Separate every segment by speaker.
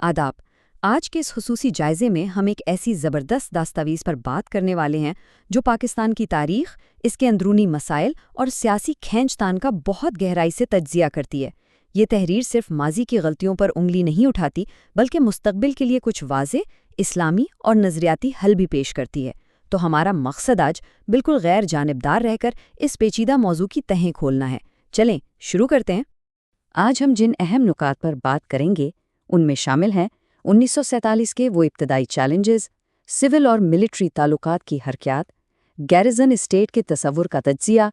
Speaker 1: आदाब। आज के इस खुसूसी जायजे में हम एक ऐसी ज़बरदस्त दस्तावेज़ पर बात करने वाले हैं जो पाकिस्तान की तारीख, इसके अंदरूनी मसाइल और सियासी खींचतान का बहुत गहराई से तज्जिया करती है। ये तहरीर सिर्फ माजी की गलतियों पर उंगली नहीं उठाती, बल्कि मुस्तकबिल के लिए कुछ वाज़े, इस्लामी और नज़रियाती हल भी पेश करती है। तो हमारा मकसद आज बिल्कुल गैर जानिबदार रहकर इस पेचीदा मौजू की तहें खोलना है। चलें शुरू करते हैं। आज हम जिन अहम नुकात पर बात करेंगे उनमें शामिल हैं 1947 के वो इब्तदाई चैलेंजेस, सिविल और मिलिट्री ताल्लुकात की हरकयात, गैरिजन स्टेट के तसव्वुर का तज्जिया,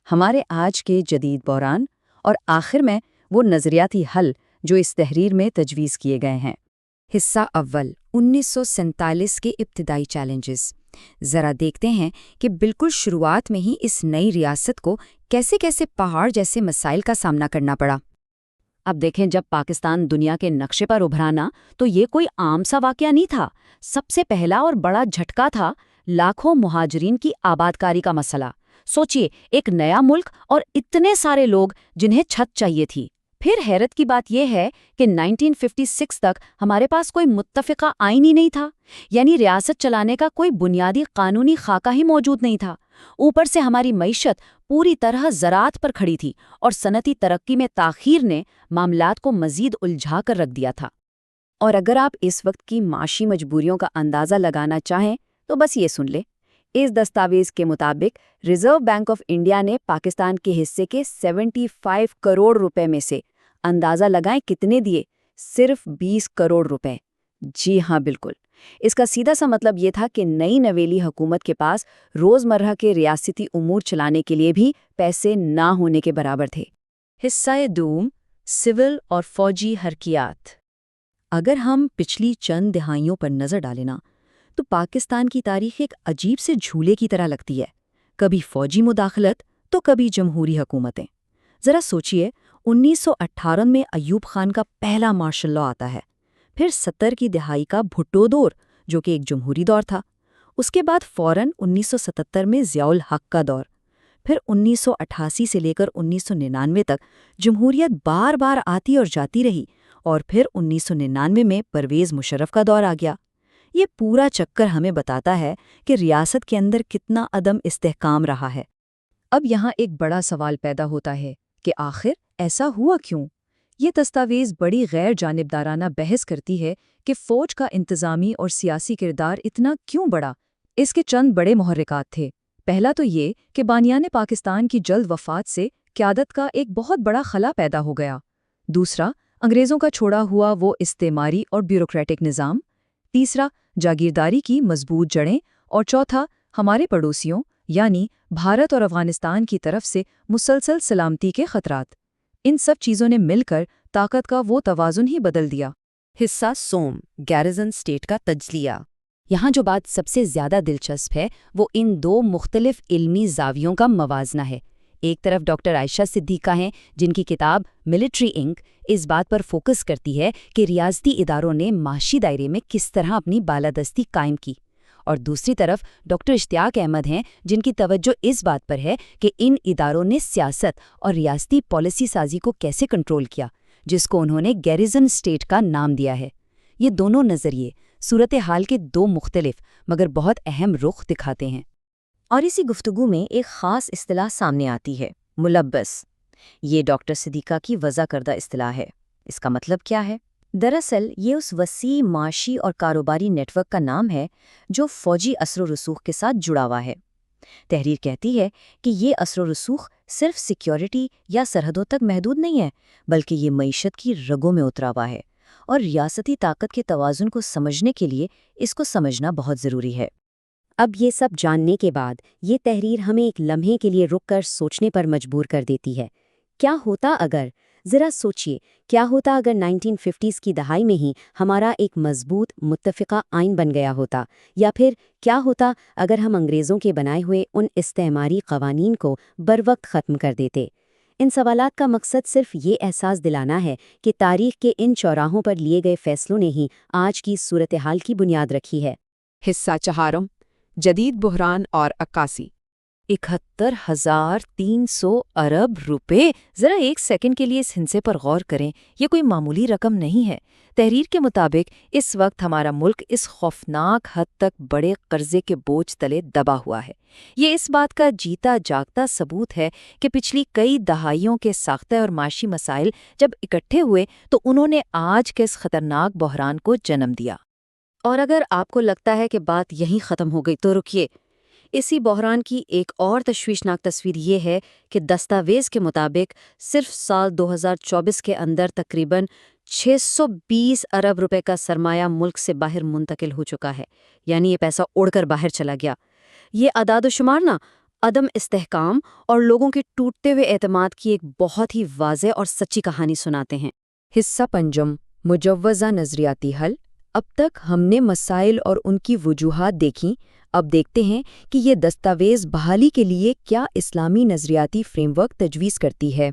Speaker 1: हमारे आज के जदीद बहरान और आखिर में वो नज़रियाती हल जो इस तहरीर में तजवीज़ किए गए हैं। हिस्सा अव्वल 1947 के इब्तदाई चैलेंजेस। ज़रा देखते हैं कि बिल्कुल शुरुआत में ही इस नई रियासत को कैसे कैसे पहाड़ जैसे मसाइल का सामना करना पड़ा। अब देखें, जब पाकिस्तान दुनिया के नक्शे पर उभराना तो ये कोई आम सा वाकया नहीं था। सबसे पहला और बड़ा झटका था लाखों मुहाजिरीन की आबादकारी का मसला। सोचिए, एक नया मुल्क और इतने सारे लोग जिन्हें छत चाहिए थी। फिर हैरत की बात यह है कि 1956 तक हमारे पास कोई मुत्तफ़िका आईन ही नहीं था, यानी रियासत चलाने का कोई बुनियादी कानूनी खाका ही मौजूद नहीं था। ऊपर से हमारी मईशत पूरी तरह ज़राअत पर खड़ी थी और सनती तरक्की में ताख़ीर ने मामलात को मज़ीद उलझा कर रख दिया था। और अगर आप इस वक्त की माशी मजबूरियों का अंदाज़ा लगाना चाहें तो बस ये सुन लें। इस दस्तावेज़ के मुताबिक रिज़र्व बैंक ऑफ इंडिया ने पाकिस्तान के हिस्से के 75 करोड़ रुपए में से अंदाज़ा लगाएं कितने दिए? सिर्फ 20 करोड़ रुपए। जी हाँ, बिल्कुल। इसका सीधा सा मतलब ये था कि नई नवेली हुकूमत के पास रोज़मर्रा के रियासती उमूर चलाने के लिए भी पैसे ना होने के बराबर थे। हिस्सा दूम, सिविल और फौजी हरकियात। अगर हम पिछली चंद दहाइयों पर नज़र डालें ना, तो पाकिस्तान की तारीख एक अजीब से झूले की तरह लगती है। कभी फौजी मुदाखलत तो कभी जमहूरी हुकूमतें। ज़रा सोचिए, 1918 में अयूब खान का पहला मार्शल लॉ आता है। फिर 70 की दहाई का भुट्टो दौर, जो कि एक जमहूरी दौर था। उसके बाद फ़ौरन 1977 में ज़ियाउल हक का दौर। फिर 1988 से लेकर 1999 तक जमहूरियत बार बार आती और जाती रही, और फिर 1999 में परवेज़ मुशर्रफ का दौर आ गया। ये पूरा चक्कर हमें बताता है कि रियासत के अंदर कितना अदम इस्तेहकाम रहा है। अब यहाँ एक बड़ा सवाल पैदा होता है कि आखिर ऐसा हुआ क्यों? ये दस्तावेज़ बड़ी गैर जानिबदाराना बहस करती है कि फ़ौज का इंतज़ामी और सियासी किरदार इतना क्यों बढ़ा। इसके चंद बड़े मुहर्रिकात थे। पहला तो ये कि बानियान पाकिस्तान की जल्द वफ़ात से क़यादत का एक बहुत बड़ा खला पैदा हो गया। दूसरा, अंग्रेज़ों का छोड़ा हुआ वो इस्तेमारी और ब्यूरोक्रेटिक निज़ाम। तीसरा, जागीरदारी की मजबूत जड़ें। और चौथा, हमारे पड़ोसियों यानी भारत और अफ़गानिस्तान की तरफ से मुसलसल सलामती के ख़तरात। इन सब चीज़ों ने मिलकर ताकत का वो तवाज़ुन ही बदल दिया। हिस्सा सोम, गैरिजन स्टेट का तज्लिया। यहाँ जो बात सबसे ज़्यादा दिलचस्प है वो इन दो मुख्तलिफ इल्मी ज़ावियों का मवाजना है। एक तरफ डॉक्टर आयशा सिद्दीक़ा हैं, जिनकी किताब मिलिट्री इंक इस बात पर फोकस करती है कि रियासती इदारों ने माशी दायरे में किस तरह अपनी बालादस्ती कायम की। और दूसरी तरफ डॉक्टर इश्तियाक अहमद हैं, जिनकी तवज्जो इस बात पर है कि इन इदारों ने सियासत और रियासती पॉलिसी साजी को कैसे कंट्रोल किया, जिसको उन्होंने गैरिजन स्टेट का नाम दिया है। ये दोनों नज़रिए सूरत हाल के दो मुख्तलिफ मगर बहुत अहम रुख दिखाते हैं। और इसी गुफ्तगू में एक ख़ास इस्तिलाह सामने आती है, मुलब्बस। ये डॉक्टर सिद्दीक़ा की वज़ा करदा इस्तिलाह है। इसका मतलब क्या है? दरअसल ये उस वसी माशी और कारोबारी नेटवर्क का नाम है जो फ़ौजी असर रसूख के साथ जुड़ा हुआ है। तहरीर कहती है कि ये असर रसूख सिर्फ सिक्योरिटी या सरहदों तक महदूद नहीं है, बल्कि ये मईशत की रगों में उतरा हुआ है। और रियासती ताकत के तवाज़ुन को समझने के लिए इसको समझना बहुत ज़रूरी है। अब ये सब जानने के बाद ये तहरीर हमें एक लम्हे के लिए रुक कर सोचने पर मजबूर कर देती है। क्या होता अगर, ज़रा सोचिए, क्या होता अगर 1950s की दहाई में ही हमारा एक मजबूत मुत्तफ़िका आइन बन गया होता? या फिर क्या होता अगर हम अंग्रेज़ों के बनाए हुए उन इस्तेमारी क़वानीन को बरवक्त ख़त्म कर देते? इन सवालात का मकसद सिर्फ ये एहसास दिलाना है कि तारीख़ के इन चौराहों पर लिए गए फ़ैसलों ने ही आज की सूरत हाल की बुनियाद रखी है।
Speaker 2: हिस्सा चहारम, जदीद बुहरान और अक्कासी। 71,300 ارب روپے! ذرا ایک سیکنڈ کے لیے اس ہندسے پر غور کریں، یہ کوئی معمولی رقم نہیں ہے۔ تحریر کے مطابق اس وقت ہمارا ملک اس خوفناک حد تک بڑے قرضے کے بوجھ تلے دبا ہوا ہے۔ یہ اس بات کا جیتا جاگتا ثبوت ہے کہ پچھلی کئی دہائیوں کے ساختہ اور معاشی مسائل جب اکٹھے ہوئے تو انہوں نے آج کے اس خطرناک بحران کو جنم دیا۔
Speaker 1: اور اگر آپ کو لگتا ہے کہ بات یہیں ختم ہو گئی تو رکیے، اسی بحران کی ایک اور تشویشناک تصویر یہ ہے کہ دستاویز کے مطابق صرف سال 2024 کے اندر تقریباً 620 ارب روپے کا سرمایہ ملک سے باہر منتقل ہو چکا ہے، یعنی یہ پیسہ اڑ کر باہر چلا گیا۔ یہ اعداد و شمار عدم استحکام اور لوگوں کے ٹوٹتے ہوئے اعتماد کی ایک بہت ہی واضح اور سچی کہانی سناتے ہیں۔
Speaker 3: حصہ پنجم، مجوزہ نظریاتی حل۔ اب تک ہم نے مسائل اور ان کی وجوہات دیکھیں، اب دیکھتے ہیں کہ یہ دستاویز بحالی کے لیے کیا اسلامی نظریاتی فریم ورک تجویز کرتی ہے۔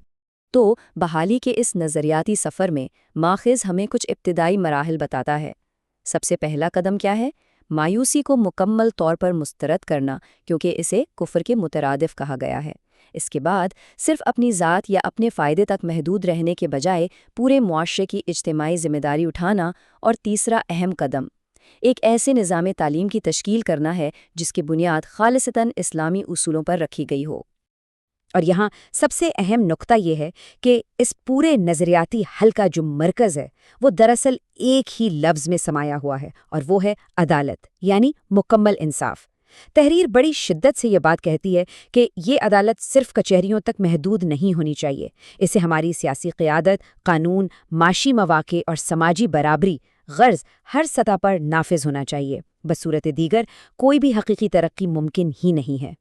Speaker 2: تو بحالی کے اس نظریاتی سفر میں ماخذ ہمیں کچھ ابتدائی مراحل بتاتا ہے۔ سب سے پہلا قدم کیا ہے؟ مایوسی کو مکمل طور پر مسترد کرنا، کیونکہ اسے کفر کے مترادف کہا گیا ہے۔ اس کے بعد صرف اپنی ذات یا اپنے فائدے تک محدود رہنے کے بجائے پورے معاشرے کی اجتماعی ذمہ داری اٹھانا، اور تیسرا اہم قدم ایک ایسے نظام تعلیم کی تشکیل کرنا ہے جس کی بنیاد خالصتاً اسلامی اصولوں پر رکھی گئی ہو۔
Speaker 1: اور یہاں سب سے اہم نقطہ یہ ہے کہ اس پورے نظریاتی حل کا جو مرکز ہے وہ دراصل ایک ہی لفظ میں سمایا ہوا ہے، اور وہ ہے عدالت، یعنی مکمل انصاف۔ تحریر بڑی شدت سے یہ بات کہتی ہے کہ یہ عدالت صرف کچہریوں تک محدود نہیں ہونی چاہیے، اسے ہماری سیاسی قیادت، قانون، معاشی مواقع اور سماجی برابری غرض ہر سطح پر نافذ ہونا چاہیے۔ بصورت دیگر کوئی بھی حقیقی ترقی ممکن ہی نہیں ہے۔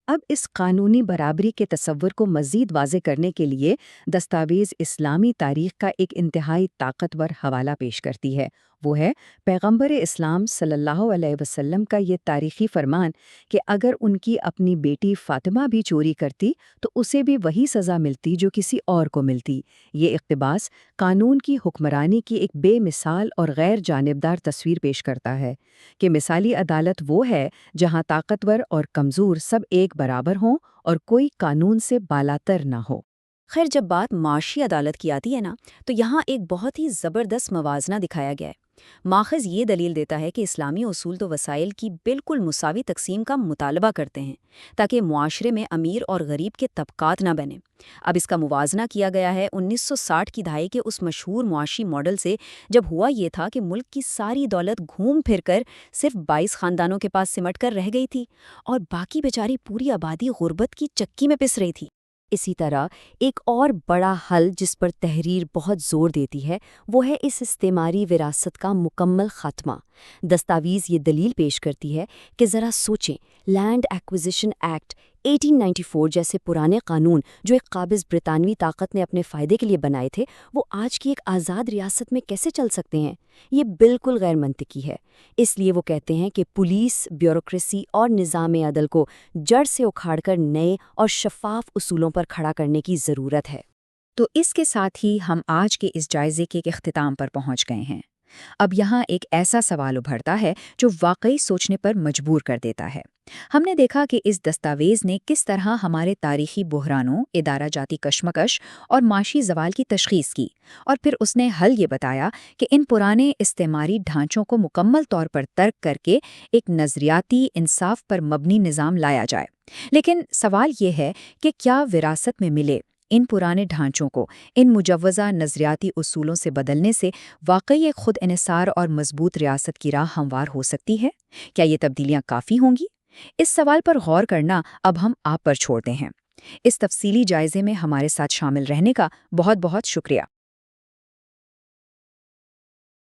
Speaker 1: اب اس قانونی برابری کے تصور کو مزید واضح کرنے کے لیے دستاویز اسلامی تاریخ کا ایک انتہائی طاقتور حوالہ پیش کرتی ہے۔ وہ ہے پیغمبر اسلام صلی اللہ علیہ وسلم کا یہ تاریخی فرمان کہ اگر ان کی اپنی بیٹی فاطمہ بھی چوری کرتی تو اسے بھی وہی سزا ملتی جو کسی اور کو ملتی۔ یہ اقتباس قانون کی حکمرانی کی ایک بے مثال اور غیر جانبدار تصویر پیش کرتا ہے کہ مثالی عدالت وہ ہے جہاں طاقتور اور کمزور سب ایک برابر ہوں اور کوئی قانون سے بالاتر نہ ہو۔
Speaker 2: خیر، جب بات معاشی عدالت کی آتی ہے تو یہاں ایک بہت ہی زبردست موازنہ دکھایا گیا ہے۔ ماخذ یہ دلیل دیتا ہے کہ اسلامی اصول تو وسائل کی بالکل مساوی تقسیم کا مطالبہ کرتے ہیں تاکہ معاشرے میں امیر اور غریب کے طبقات نہ بنیں۔ اب اس کا موازنہ کیا گیا ہے 1960 کی دہائی کے اس مشہور معاشی ماڈل سے، جب ہوا یہ تھا کہ ملک کی ساری دولت گھوم پھر کر صرف 22 خاندانوں کے پاس سمٹ کر رہ گئی تھی اور باقی بیچاری پوری آبادی غربت کی چکی میں پس رہی تھی۔
Speaker 1: اسی طرح ایک اور بڑا حل جس پر تحریر بہت زور دیتی ہے وہ ہے اس استعماری وراثت کا مکمل خاتمہ۔ دستاویز یہ دلیل پیش کرتی ہے کہ ذرا سوچیں، لینڈ ایکوزیشن ایکٹ 1894 جیسے پرانے قانون جو ایک قابض برطانوی طاقت نے اپنے فائدے کے لیے بنائے تھے، وہ آج کی ایک آزاد ریاست میں کیسے چل سکتے ہیں؟ یہ بالکل غیر منطقی ہے۔ اس لیے وہ کہتے ہیں کہ پولیس، بیوروکریسی اور نظام عدل کو جڑ سے اکھاڑ کر نئے اور شفاف اصولوں پر کھڑا کرنے کی ضرورت ہے۔
Speaker 3: تو اس کے ساتھ ہی ہم آج کے اس جائزے کے اختتام پر پہنچ گئے ہیں۔ اب یہاں ایک ایسا سوال ابھرتا ہے جو واقعی سوچنے پر مجبور کر دیتا ہے۔ ہم نے دیکھا کہ اس دستاویز نے کس طرح ہمارے تاریخی بحرانوں، ادارہ جاتی کشمکش اور معاشی زوال کی تشخیص کی، اور پھر اس نے حل یہ بتایا کہ ان پرانے استعماری ڈھانچوں کو مکمل طور پر ترک کر کے ایک نظریاتی انصاف پر مبنی نظام لایا جائے۔ لیکن سوال یہ ہے کہ کیا وراثت میں ملے ان پرانے ڈھانچوں کو ان مجوزہ نظریاتی اصولوں سے بدلنے سے واقعی ایک خود انحصار اور مضبوط ریاست کی راہ ہموار ہو سکتی ہے؟ کیا یہ تبدیلیاں کافی ہوں گی؟ اس سوال پر غور کرنا اب ہم آپ پر چھوڑتے ہیں۔ اس تفصیلی جائزے میں ہمارے ساتھ شامل رہنے کا بہت بہت شکریہ۔